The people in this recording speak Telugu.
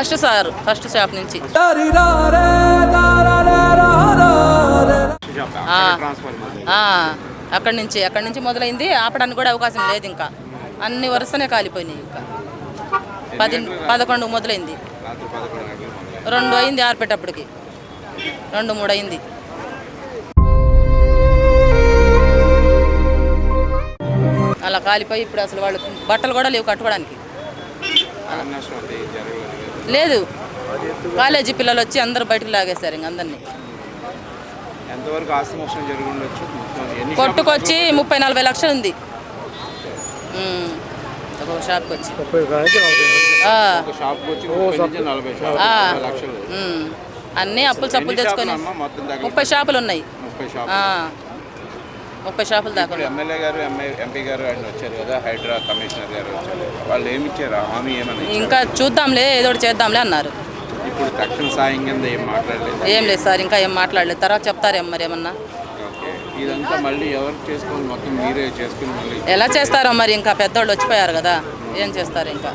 ఫస్ట్ షాప్ నుంచి అక్కడి నుంచి మొదలైంది. ఆపడానికి కూడా అవకాశం లేదు. ఇంకా అన్ని వరుసనే కాలిపోయినాయి. ఇంకా 11 మొదలైంది. 2 అయింది ఆర్పేటప్పటికి. 2-3 అయింది. అలా కాలిపోయి ఇప్పుడు అసలు వాళ్ళు బట్టలు కూడా లేవు కట్టుకోవడానికి. లేదు, కాలేజీ పిల్లలు వచ్చి అందరూ బయటకు లాగేశారు ఇంక అందరినీ. కొట్టుకొచ్చి 30-40 లక్షలు ఉంది ఒక షాప్కి వచ్చి. అన్నీ అప్పులు చప్పులు తెచ్చుకొని 30 షాపులు ఉన్నాయి. 30 షాపులు దాకా. ఎమ్మెల్యే గారు ఎంపీ గారు ఆయన వచ్చారు కదా, హైడ్రా కమిషనర్ గారు వచ్చారు. వాళ్ళు ఏమి ఇచ్చారు? హామీ ఏమన్నా? ఇంకా చూద్దాంలే, ఏదో ఒకటి చేద్దాంలే అన్నారు. ఇప్పుడు తక్షణ సాయం కింద ఏం మాట్లాడలేదు? ఏం లేదు సార్, ఇంకా ఏం మాట్లాడలేదు. తర్వాత చెప్తారేమో మరి ఏమన్నా. ఇదంతా మళ్ళీ ఎవరు చేసుకోవాలి? మొత్తం మీరే చేసుకుని మళ్ళీ ఎలా చేస్తారో మరి. ఇంకా పెద్దవాళ్ళు వచ్చిపోయారు కదా, ఏం చేస్తారు ఇంకా.